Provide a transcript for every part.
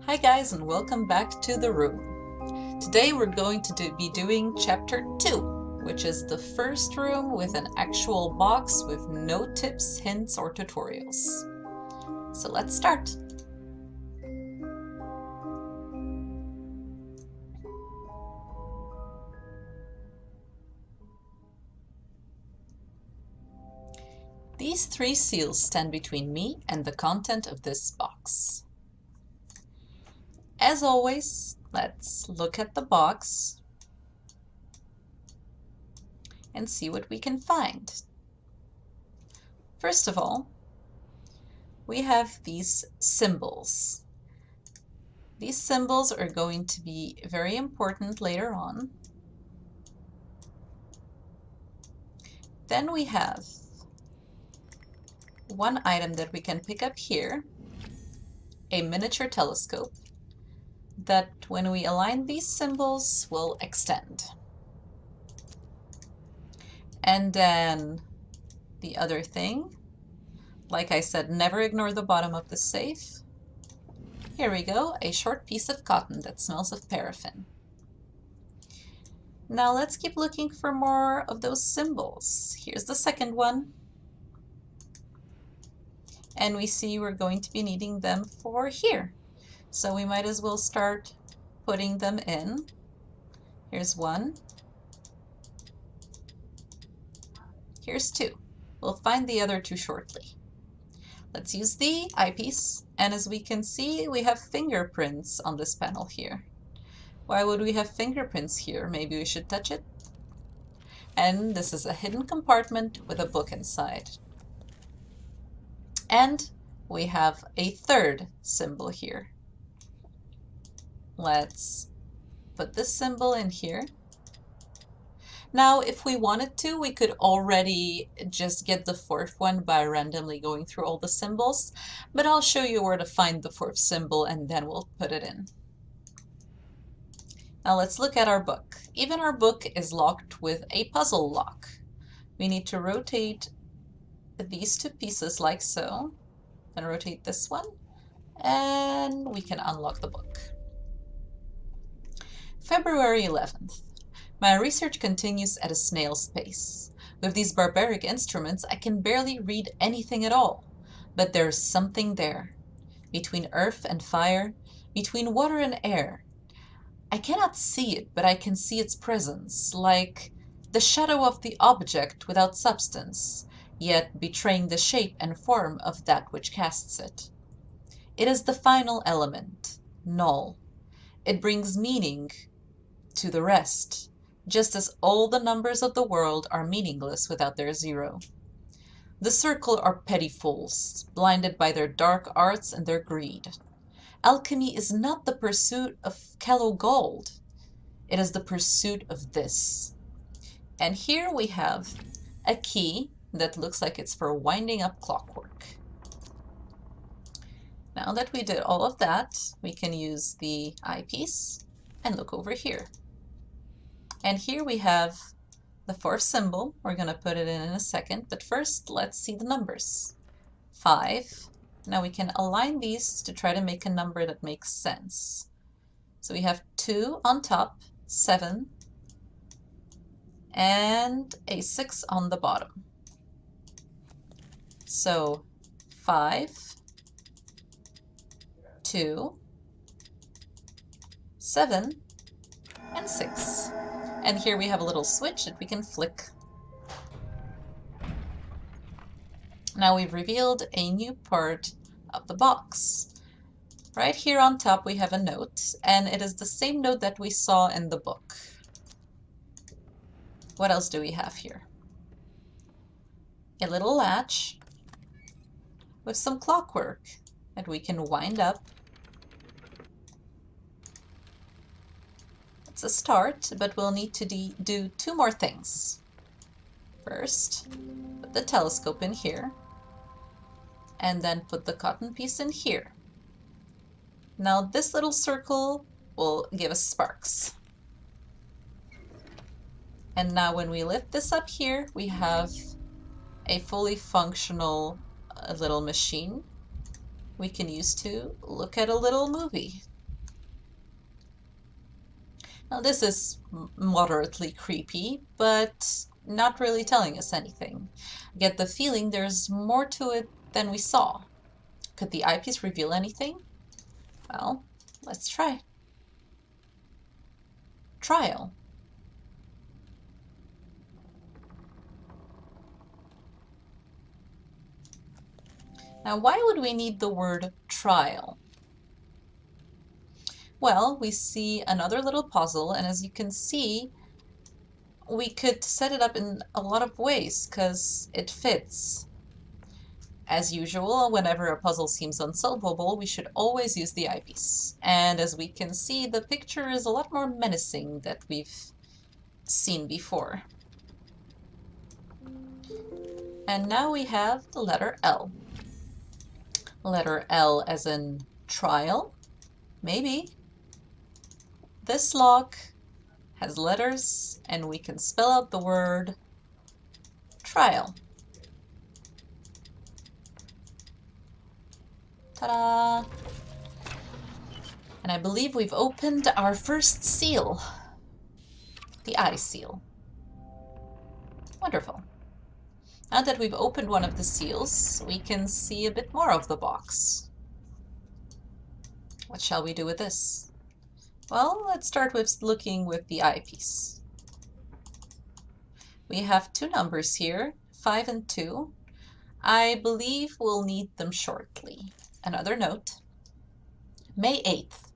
Hi guys, and welcome back to the room. Today we're going to be doing chapter 2, which is the first room with an actual box with no tips, hints, or tutorials. So let's start. These 3 seals stand between me and the content of this box. As always, let's look at the box and see what we can find. First of all, we have these symbols. These symbols are going to be very important later on. Then we have one item that we can pick up here, a miniature telescope, that when we align these symbols will extend. And then the other thing, like I said, never ignore the bottom of the safe. Here we go, a short piece of cotton that smells of paraffin. Now let's keep looking for more of those symbols. Here's the second one. And we see we're going to be needing them for here. So we might as well start putting them in. Here's one. Here's two. We'll find the other two shortly. Let's use the eyepiece, and as we can see, we have fingerprints on this panel here. Why would we have fingerprints here? Maybe we should touch it. And this is a hidden compartment with a book inside. And we have a third symbol here. Let's put this symbol in here. Now, if we wanted to, we could already just get the fourth one by randomly going through all the symbols, but I'll show you where to find the fourth symbol and then we'll put it in. Now let's look at our book. Even our book is locked with a puzzle lock. We need to rotate these two pieces like so, then rotate this one, and we can unlock the book. February 11th. My research continues at a snail's pace. With these barbaric instruments, I can barely read anything at all. But there's something there. Between earth and fire, between water and air. I cannot see it, but I can see its presence, like the shadow of the object without substance, yet betraying the shape and form of that which casts it. It is the final element, null. It brings meaning to the rest, just as all the numbers of the world are meaningless without their zero. The circle are petty fools, blinded by their dark arts and their greed. Alchemy is not the pursuit of callow gold. It is the pursuit of this. And here we have a key that looks like it's for winding up clockwork. Now that we did all of that, we can use the eyepiece and look over here. And here we have the fourth symbol. We're going to put it in a second, but first let's see the numbers. 5. Now we can align these to try to make a number that makes sense. So we have 2 on top, 7, and a 6 on the bottom. So 5, 2, 7, and 6. And here we have a little switch that we can flick. Now we've revealed a new part of the box. Right here on top we have a note, and it is the same note that we saw in the book. What else do we have here? A little latch with some clockwork that we can wind up. It's a start, but we'll need to do 2 more things. First, put the telescope in here, and then put the cotton piece in here. Now this little circle will give us sparks. And now when we lift this up here, we have a fully functional little machine we can use to look at a little movie. Now this is moderately creepy, but not really telling us anything. I get the feeling there's more to it than we saw. Could the eyepiece reveal anything? Well, let's try. Trial. Now, why would we need the word trial? Well, we see another little puzzle, and as you can see, we could set it up in a lot of ways because it fits. As usual, whenever a puzzle seems unsolvable, we should always use the eyepiece. And as we can see, the picture is a lot more menacing than we've seen before. And now we have the letter L. Letter L as in trial? Maybe. This lock has letters, and we can spell out the word trial. Ta-da! And I believe we've opened our first seal, the eye seal. Wonderful. Now that we've opened one of the seals, we can see a bit more of the box. What shall we do with this? Well, let's start with looking with the eyepiece. We have two numbers here, 5 and 2. I believe we'll need them shortly. Another note. May 8th.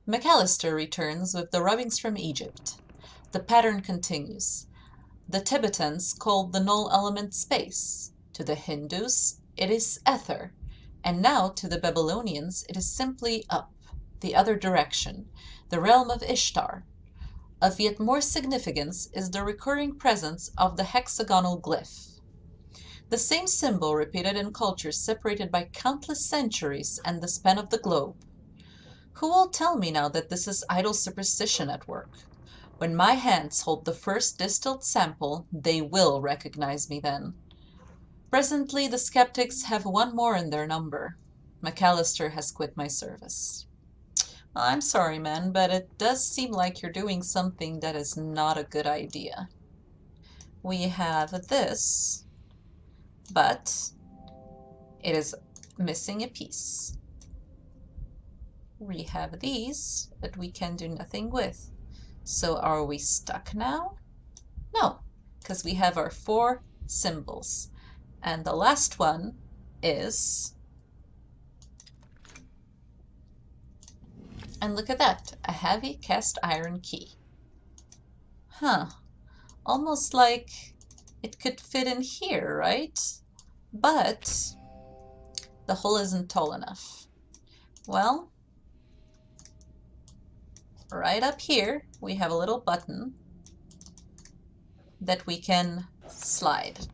McAllister returns with the rubbings from Egypt. The pattern continues. The Tibetans called the null element space. To the Hindus, it is ether. And now to the Babylonians, it is simply up, the other direction, the realm of Ishtar. Of yet more significance is the recurring presence of the hexagonal glyph. The same symbol repeated in cultures separated by countless centuries and the span of the globe. Who will tell me now that this is idle superstition at work? When my hands hold the first distilled sample, they will recognize me then. Presently, the skeptics have one more in their number. McAllister has quit my service. Well, I'm sorry, man, but it does seem like you're doing something that is not a good idea. We have this, but it is missing a piece. We have these, but we can do nothing with. So are we stuck now? No, because we have our 4 symbols. And the last one is, and look at that, a heavy cast iron key. Huh, almost like it could fit in here, right? But the hole isn't tall enough. Well, right up here, we have a little button that we can slide.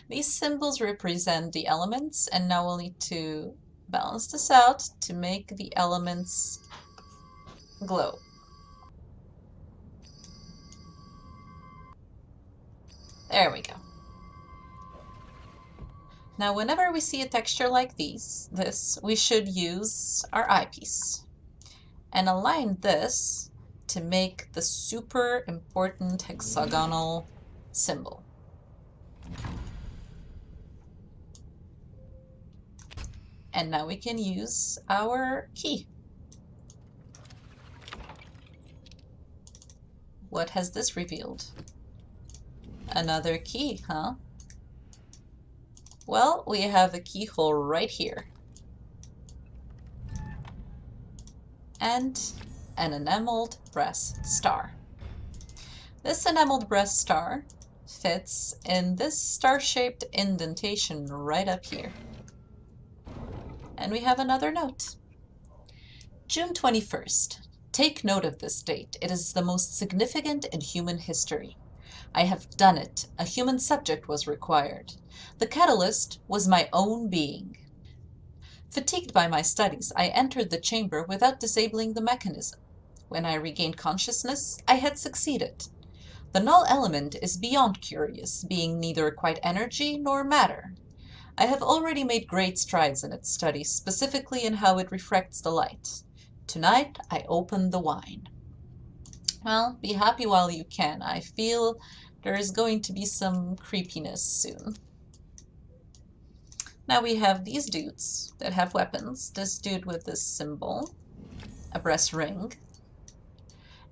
These symbols represent the elements, and now we'll need to balance this out to make the elements glow. There we go. Now, whenever we see a texture like this, we should use our eyepiece and align this to make the super important hexagonal symbol. And now we can use our key. What has this revealed? Another key, huh? Well, we have a keyhole right here. And an enameled brass star. This enameled brass star fits in this star-shaped indentation right up here. And we have another note. June 21st. Take note of this date. It is the most significant in human history. I have done it. A human subject was required. The catalyst was my own being. Fatigued by my studies, I entered the chamber without disabling the mechanism. When I regained consciousness, I had succeeded. The null element is beyond curious, being neither quite energy nor matter. I have already made great strides in its study, specifically in how it refracts the light. Tonight, I open the wine. Well, be happy while you can. I feel there is going to be some creepiness soon. Now we have these dudes that have weapons. This dude with this symbol, a brass ring,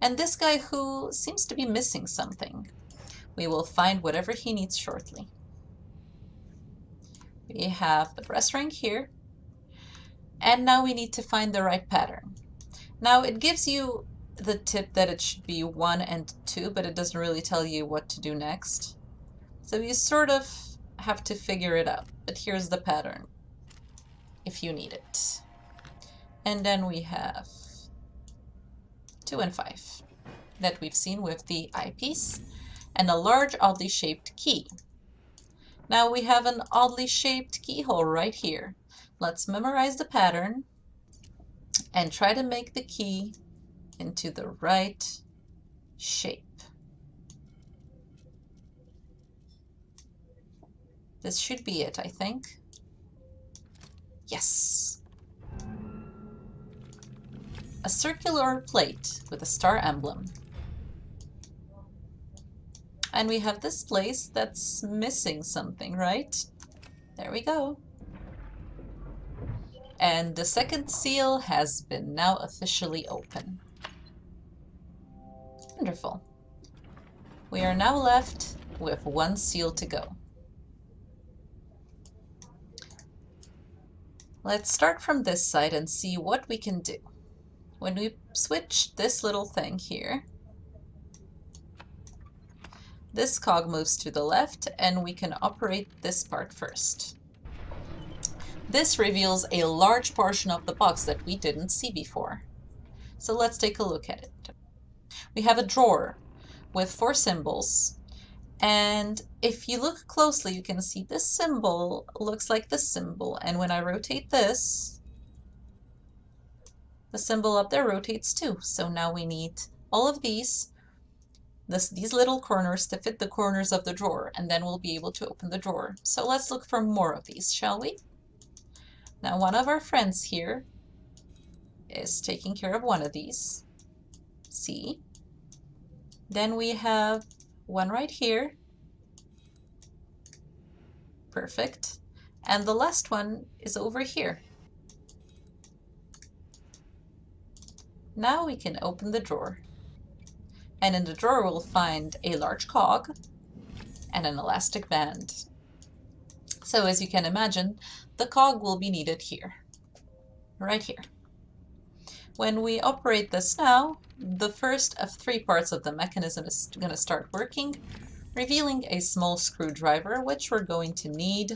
and this guy who seems to be missing something. We will find whatever he needs shortly. We have the brass ring here, and now we need to find the right pattern. Now it gives you the tip that it should be 1 and 2, but it doesn't really tell you what to do next. So you sort of have to figure it out. But here's the pattern, if you need it. And then we have 2 and 5 that we've seen with the eyepiece, and a large oddly shaped key. Now we have an oddly shaped keyhole right here. Let's memorize the pattern and try to make the key into the right shape. This should be it, I think. Yes! A circular plate with a star emblem. And we have this place that's missing something, right? There we go. And the second seal has been now officially open. Wonderful. We are now left with 1 seal to go. Let's start from this side and see what we can do. When we switch this little thing here, this cog moves to the left and we can operate this part first. This reveals a large portion of the box that we didn't see before. So let's take a look at it. We have a drawer with 4 symbols. And if you look closely, you can see this symbol looks like this symbol. And when I rotate this, the symbol up there rotates too. So now we need all of these little corners to fit the corners of the drawer, and then we'll be able to open the drawer. So let's look for more of these, shall we? Now one of our friends here is taking care of one of these. See? Then we have one right here. Perfect. And the last one is over here. Now we can open the drawer. And in the drawer we'll find a large cog and an elastic band. So as you can imagine, the cog will be needed here, right here. When we operate this now, the first of 3 parts of the mechanism is going to start working, revealing a small screwdriver, which we're going to need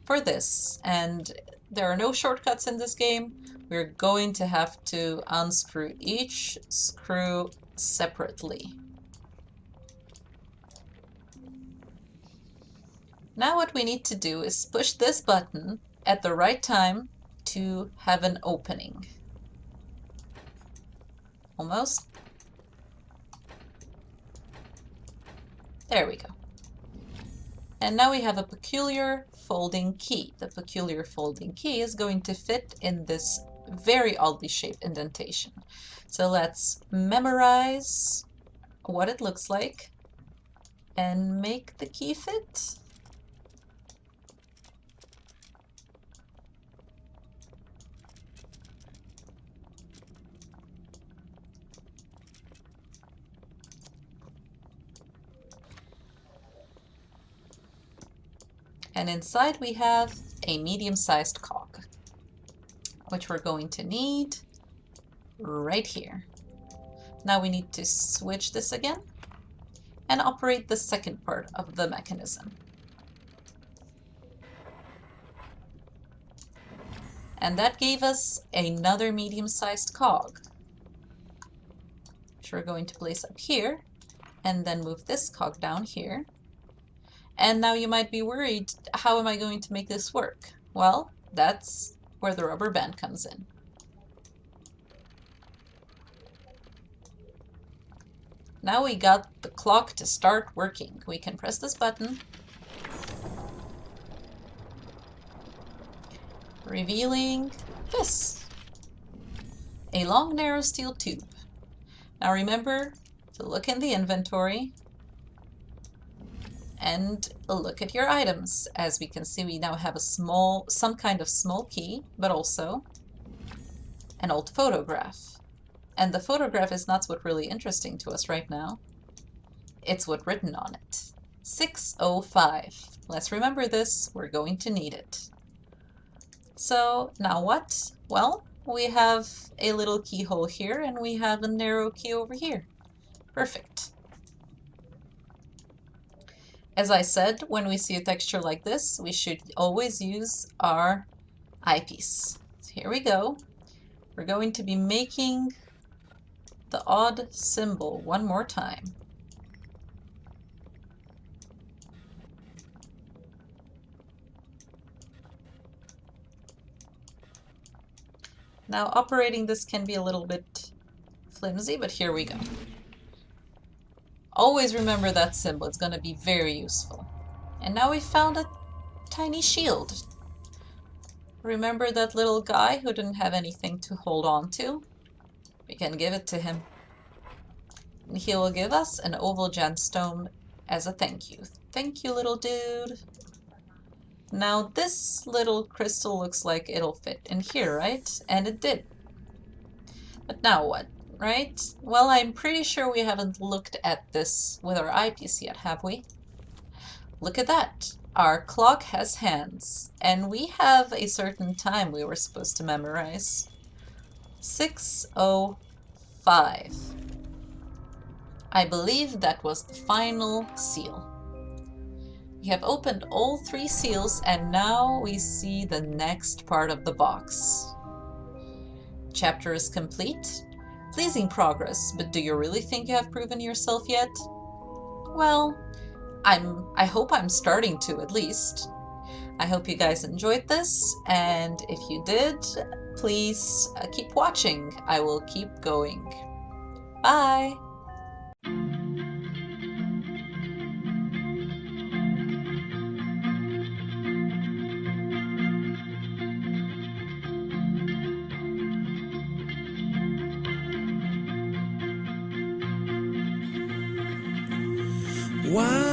for this. And there are no shortcuts in this game. We're going to have to unscrew each screw separately. Now what we need to do is push this button at the right time to have an opening. Almost. There we go. And now we have a peculiar folding key. The peculiar folding key is going to fit in this very oddly shaped indentation. So let's memorize what it looks like and make the key fit. And inside we have a medium-sized cog, which we're going to need right here. Now we need to switch this again and operate the second part of the mechanism. And that gave us another medium-sized cog, which we're going to place up here, and then move this cog down here. And now you might be worried, how am I going to make this work? Well, that's where the rubber band comes in. Now we got the clock to start working. We can press this button, revealing this, a long narrow steel tube. Now remember, to look in the inventory and look at your items. As we can see, we now have some kind of small key, but also an old photograph. And the photograph is not what's really interesting to us right now. It's what's written on it. 605. Let's remember this. We're going to need it. So now what? Well, we have a little keyhole here and we have a narrow key over here. Perfect. As I said, when we see a texture like this, we should always use our eyepiece. So here we go. We're going to be making the odd symbol one more time. Now operating this can be a little bit flimsy, but here we go. Always remember that symbol, it's going to be very useful. And now we found a tiny shield. Remember that little guy who didn't have anything to hold on to? We can give it to him. And he will give us an oval gemstone as a thank you. Thank you, little dude. Now this little crystal looks like it'll fit in here, right? And it did. But now what, right? Well, I'm pretty sure we haven't looked at this with our eyepiece yet, have we? Look at that. Our clock has hands, and we have a certain time we were supposed to memorize. 6:05. I believe that was the final seal. We have opened all 3 seals, and now we see the next part of the box. Chapter is complete. Pleasing progress, but do you really think you have proven yourself yet? Well, I hope I'm starting to, at least. I hope you guys enjoyed this, and if you did, please keep watching. I will keep going. Bye! Why